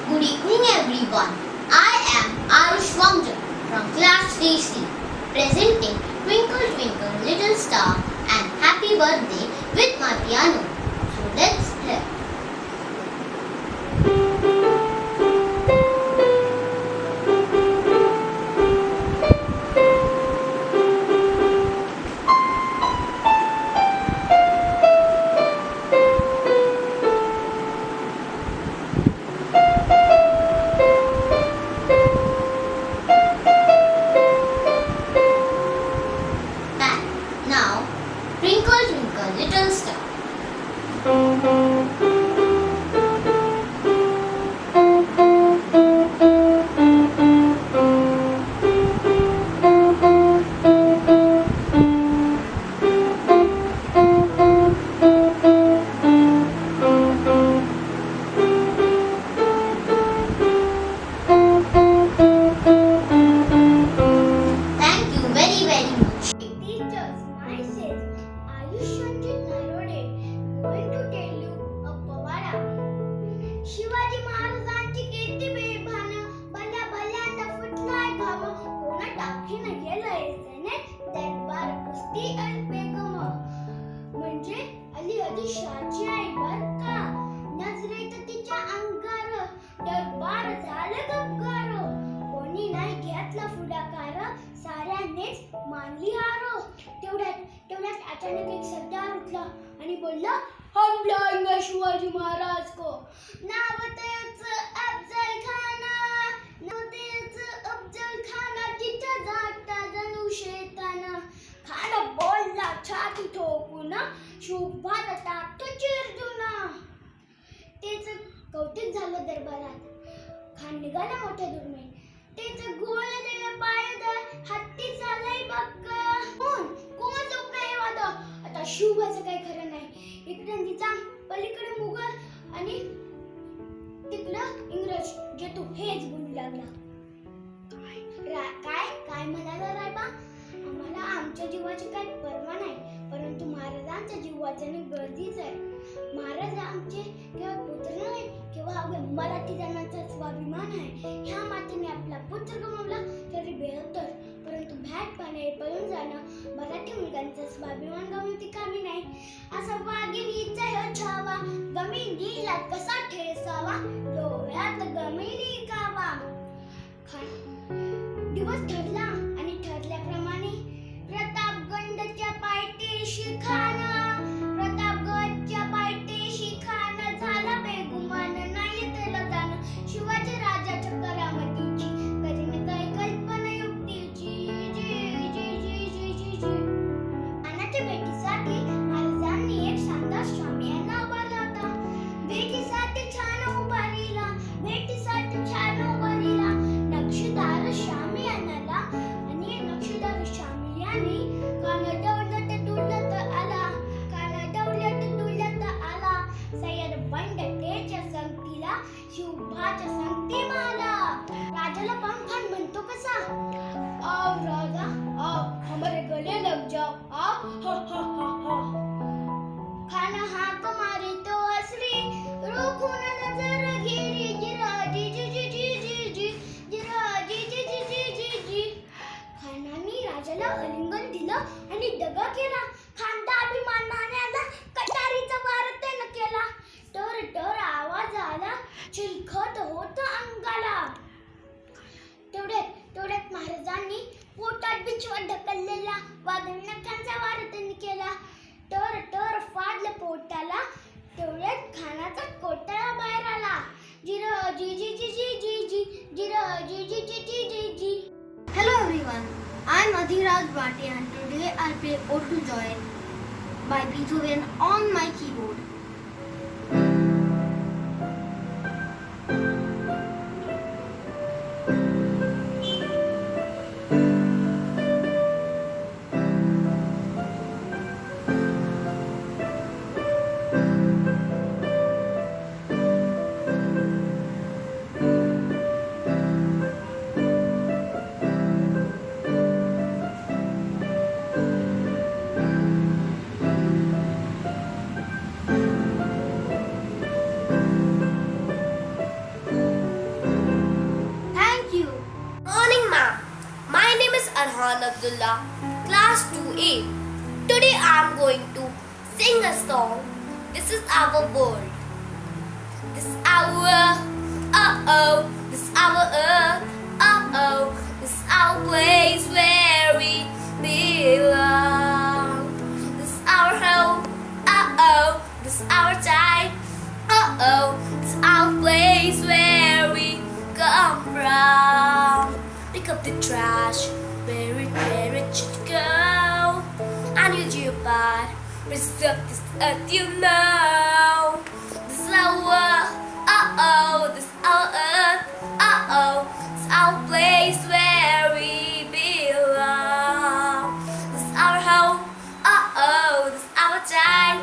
Good evening everyone. I am Arush Wangja from class 3C presenting Twinkle Twinkle Little Star and Happy Birthday with my piano. So let's hear. Now, twinkle twinkle little star. Thank you very much. Teachers, myself, Ayush Ranjit Narode, going to tell you a pavada. Shivaji महाराजांची कीर्ती बेभान भल्या भल्यांदा फुटलाय घाम कोणा टाकीन गेलंय सेनेत दरबार कुस्ती अल्पेगम म्हणजे अली आदिलशाहची आई बर का नजरेत तिच्या अंगार दरबार झालं गपगार कोणी नाही घेतला पुढाकार साऱ्यांनीच मानली हार तेवढ्यात अचानक एक सरदार उठला आणि बोलला हम बुलाएंगे शिवाजी महाराज को नाव तेच अफजल खाना तिथं जाता जणू शेताना खान बोलला छाती ठोकून शुभात टाकतो चिरदुना तेच कौतुक झालं दरबारात खान निघाला मोठ्या दुर्मेन तेच गोल त्याला पाय हत्ती चालय बघ कोण लोक नाही वाद आता शुभाचं काही खरं नाही इकडे निजाम पलीकडे मुघल आणि तिकडं इंग्रज जे तू हेच बोलू लागला काय म्हणाला रायबा आम्हाला आमच्या जीवाची काही पर्वा नाही परंतु महाराजांच्या जीवाचं गरजेचं आहे महाराज आमचे केवळ पुत्र नाही किंवा अवघ्या मराठी जनाचा स्वाभिमान आहे ह्या मातेने आपला पुत्र गमावला तरी बेहत्तर परंतु भॅटपणे पळून जाणं मराठी मुलगांचा स्वाभिमान गमवती कामी नाही असा वाघिणीचा ह्यो छावा गमिनीला कसा ठेसावा डोळ्यात गमिनी कावा दिवस ठरला आणि ठरल्याप्रमाणे प्रतापगडच्या पायथ्याशी खान झाला बेगुमान नाही त्याला जाणं शिवाजी राजाच्या करामतीची करीन काय कल्पना युक्तीची अनाच्या भेटीसाठी महाराजांनी एक शानदार शामियाना उभारला होता भेटीसाठी छान उभारला नक्षीदार शामियानाला आणि नक्षीदार शामियाने कान आला सय्यद बंड त्याच्या संगतीला शुभाच्या संगती माला राजाला पाहून म्हणतो कसा आव राजा आव हमारे गले लग जाओ आव हा हा हा हा खान हाक मारे तो असली रोखून नजर घेरी जिराजी जी जी जी जी जी जिराजी जी जी जी जी जी खानाने राजाला आलिंगन दिलं आणि दगा केला खानदा अभिमानाने आला कटारीचा वार त्यानं केला टर आवाज आला चिलखत होत अंगाला तेवढ्यात महाराजांनी पोटात बिछवा ढकललेला वाघनखांचा वार त्यांनी केला टर फाडलं पोटाला तेवढ्यात खानाचा कोटळा बाहेर आला जिराजी जी जी जी जी जी जिराजी जी जी जी जी जी Hello everyone. I'm Adhiraj Bhatia and today I'll play Ode to Joy by Beethoven on my keyboard. Abdullah, Class 2A. Today I am going to sing a song. This is our world. This is our this is our earth. This is our place where we belong. This is our home. This is our time. This is our place where we come from. Pick up the trash, where it should go. And you do your part, preserve this earth, you know. This is our this is our earth, this is our place where we belong. This is our home, this is our time,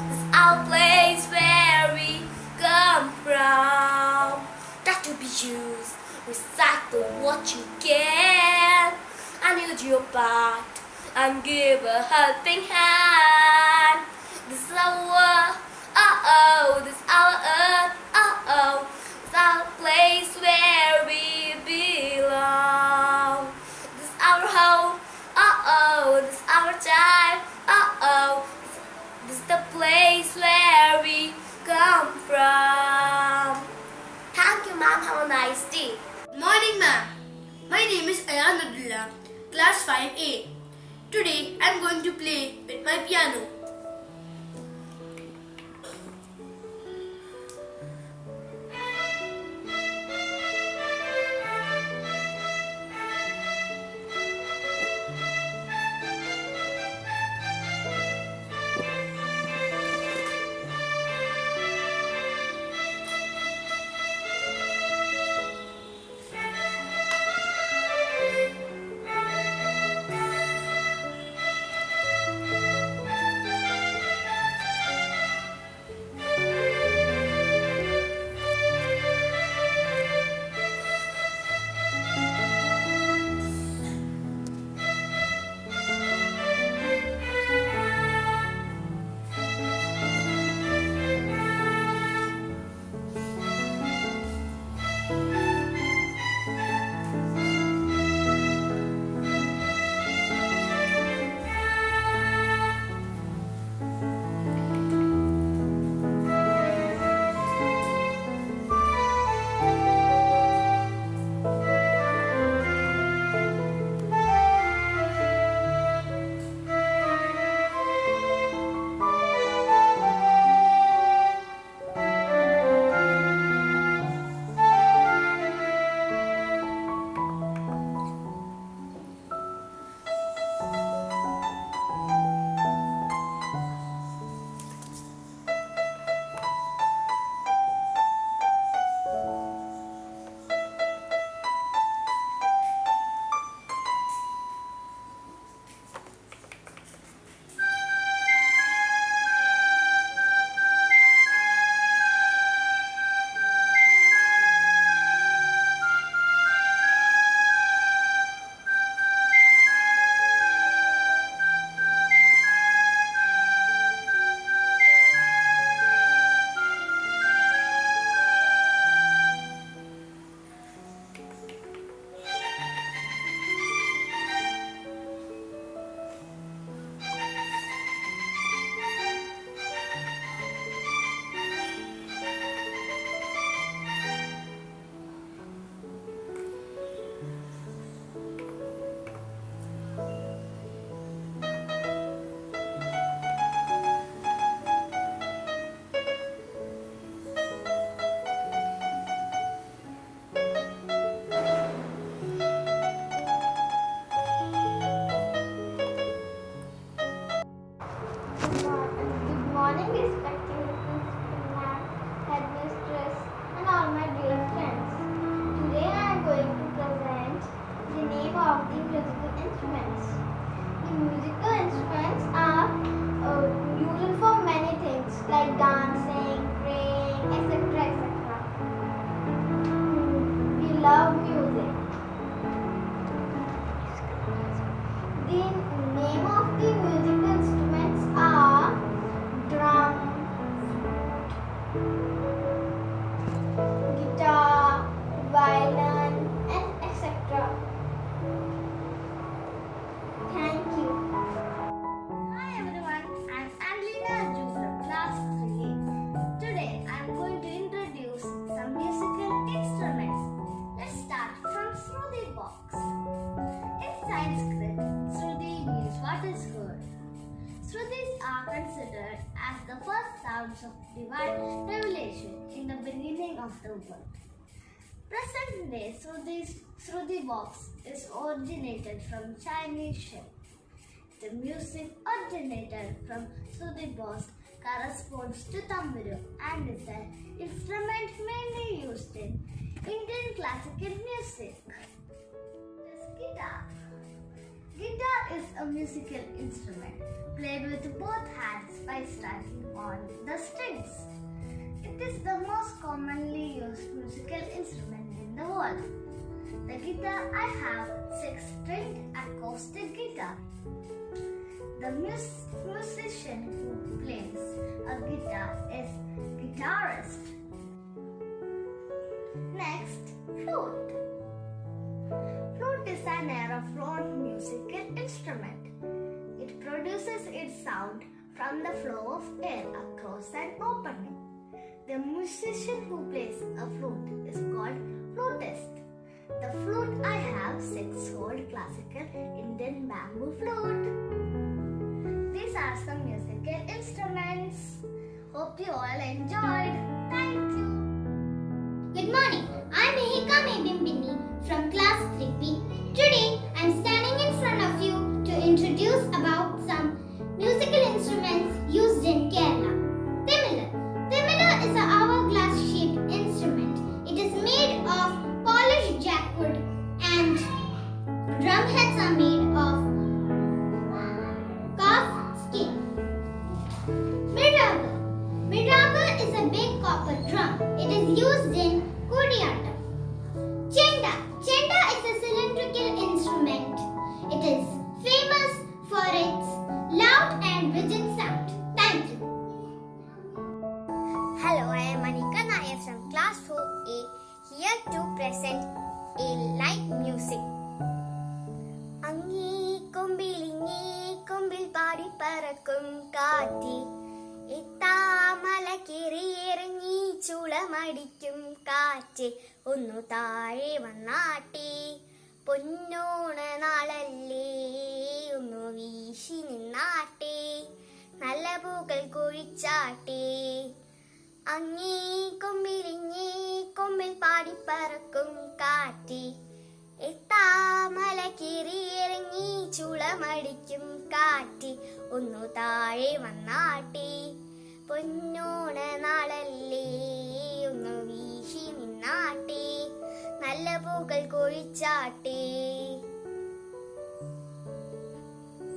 this is our place where we come from. That to be used, recycle what you can, and you do your part and give a helping hand. This is our this is our earth, this is our place where we belong. This is our home, this is our time, this is the place where we come from. Thank you, ma'am. Have a nice day. Good morning, ma'am. My name is Ayan Abdullah, Class 5A. Today, I am going to play with my piano. divine revelation in the beginning of the world. Present day Shruti box is originated from Chinese shell. The music originated from Shruti box corresponds to tamburu and is an instrument mainly used in Indian classical music. Guitar. Guitar is a musical instrument played with both hands by striking on the strings. It is the most commonly used musical instrument in the world. The guitar I have 6-stringed acoustic guitar. The musician who plays a guitar is guitarist. Next, flute. Flute is an aerophone musical instrument. It produces its sound from the flow of air across an opening. The musician who plays a flute is called flutist. The flute I have 6-hole classical Indian bamboo flute. These are some musical instruments. Hope you all enjoyed. Thank you. Good morning. I'm Mihika Mebimbini from class 3B. Today I'm standing in front of you to introduce about some musical instruments used in Kerala. Thimilu. Thimilu is an hourglass shaped instrument. It is made of polished jackwood and drumheads are made of calf skin. Midraga. Midraga is a big copper drum. It is used in Kodiyatam. Chenda. Chenda is a cylindrical instrument. It is famous for its loud and rigid sound. Thank you. Hello, I am Anika Nair from class 4A, here to present a light music. അങ്ങീ കൊമ്പിലിങ്ങീ കൊമ്പിൽ പാടി പറക്കും കാറ്റി എത്താമല കിറിയിറങ്ങി ചുളമടിക്കും കാറ്റ് ഒന്നു താഴെ വന്നാട്ടെ പൊന്നോണ നാളല്ലേ ഒന്നു വീശി നിന്നാട്ടെ നല്ല പൂക്കൾ കൊഴിച്ചാട്ടെ അങ്ങീ കൊമ്പിലിങ്ങീ കൊമ്പിൽ പാടി പറക്കും കാറ്റ് എത്താമല കിറിയിറങ്ങി ചുളമടിക്കും കാറ്റ് ഒന്നു താഴെ വന്നാട്ടെ പൊന്നോണ നാളല്ലേ ഒന്നു വീശി നിന്നാട്ടെ നല്ല പൂക്കൾ കൊഴിച്ചാട്ടെ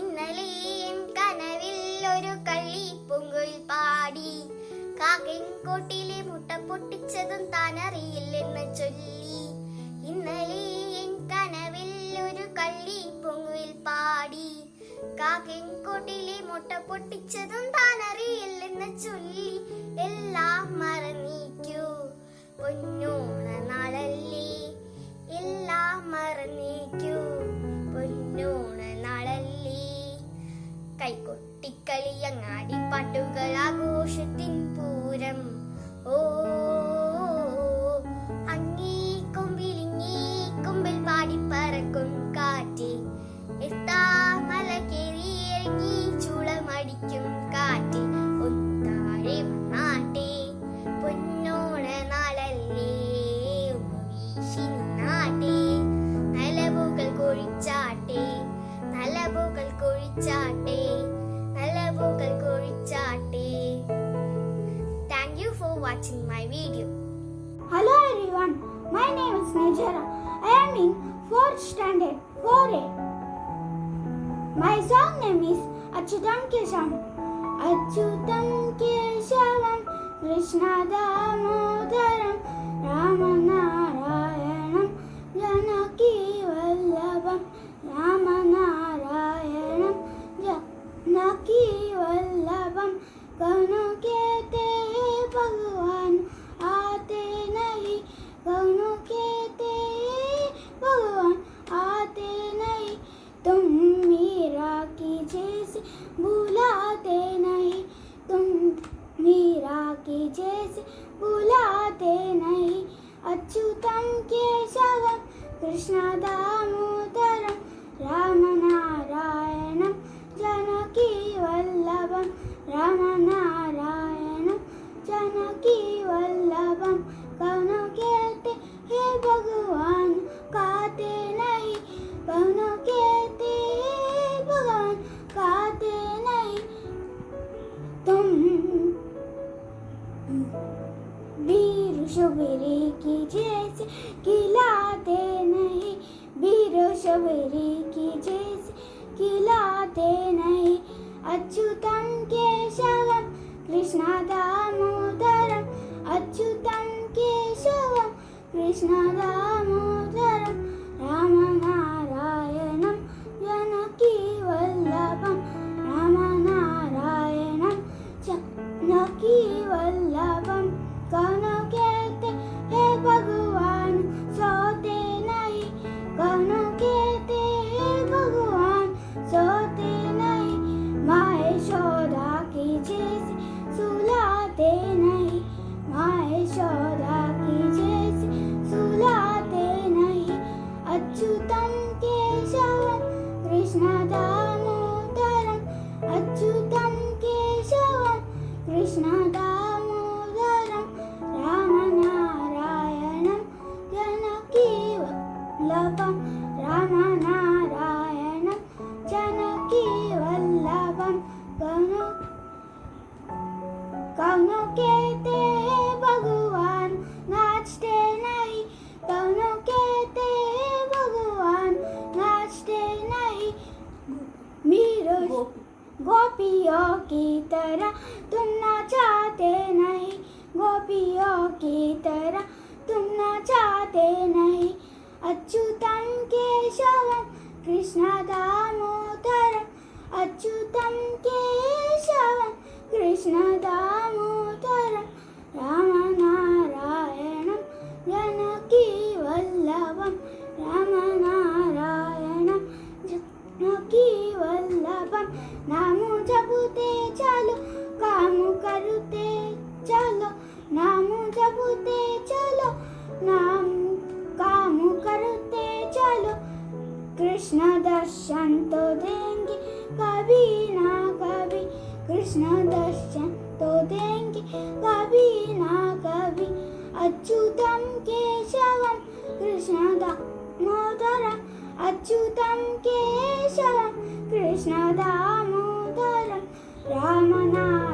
ഇന്നലെ എൻ കനവിൽ ഒരു കള്ളിപ്പൊങ്കുൽ പാടി കാക്കൻ കോട്ടിലെ മുട്ട പൊട്ടിച്ചതും താനറിയില്ലെന്ന് ചൊല്ലി ഇന്നലെ എൻ കനവിൽ ഒരു കള്ളിപ്പൊങ്കുൽ പാടി കാക്കൻ കോട്ടിലെ മുട്ട പൊട്ടിച്ചതും താനറിയില്ലെന്ന് ചൊല്ലി എല്ലാം മറന്നീക്കൂ പൊന്നോണ നാളല്ലേ എല്ലാം മറന്നേക്കൂ പൊന്നോണ നാളല്ലേ കൈകൊട്ടിക്കളി അങ്ങാടി പാട്ടുകൾ ആഘോഷത്തിൻ പൂരം ഓ അങ്ങീ കൊമ്പിലിങ്ങീ കൊമ്പിൽ പാടി പറക്കും കാറ്റ് എത്താമല കേറിയിറങ്ങി ചുളമടിക്കും കാറ്റ് ഒന്ന് താഴെ വന്നാട്ടെ പൊന്നോണ നാളല്ലേ ഒന്ന് വീശി നിന്നാട്ടെ നല്ല പൂക്കൾ കൊഴിച്ചാട്ടെ നല്ല പൂക്കൾ കൊഴിച്ചാട്ടെ നല്ല പൂക്കൾ കൊഴിച്ചാട്ടെ. Thank you for watching my video. Hello everyone, my name is Najara. I am in 4th standard 4A. My song name is Achyutam Keshavam. Achyutam Keshavam Krishna Damodaram Ramanarayanam Janaki Vallabham Ramanarayanam Janaki Vallabham कौनों कहते हैं भगवान आते नहीं कौनों कहते हैं भगवान आते नहीं तुम मीरा की जैसे बुलाते नहीं तुम मीरा की जैसे बुलाते नहीं अच्युतम केशवम कृष्ण दामोदरम रामनारायणम जानकी वल्लभम रामनारायणम केशवम कौन कहते हे भगवान कहते नहीं कौन कहते हे भगवान कहते नहीं तुम वीर शबरी की जैसे खिलाते नहीं वीर शबरी की जैसे खिलाते नहीं अच्युतम केशवम कृष्ण दामोदरम अच्युतम केशवम कृष्ण दामोदरम राम नारायणम जानकी वल्लभम राम नारायणम जानकी वल्लभम कौन कहते हे भगवान सोते नहीं कौन कहते हे भगवान सोते नहीं माँ यशोदा की जैसे सुलाते नहीं माँ यशोदा की जैसे सुलाते नहीं अच्युतम केशवम कृष्ण दामोदरम अच्युतम केशवम कृष्ण दामोदरम राम नारायणम जानकी वल्लभम राम नारायणम जानकी वल्लभम कौन कहते हैं भगवान नाचते नहीं कौन कहते हैं भगवान नाचते नहीं मीरो गोपियों की तरह तुम नाचाते नहीं गोपियों की तरह तुम नाचाते नहीं अच्युतम केशवम कृष्ण दामोदरम अच्युतम केशवम कृष्ण दामोदरम राम नारायणम जानकी वल्लभम राम नारायणम जानकी वल्लभम नाम जपते चलो काम करते चलो नाम जपते चलो नाम काम करते चलो कृष्ण दर्शन तो देंगे कभी ना कभी कृष्ण दर्शन तो देंगे कभी ना कभी अच्युतम केशवम कृष्ण दामोदरम अच्युतम केशवम कृष्ण दामोदरम राम नारायणम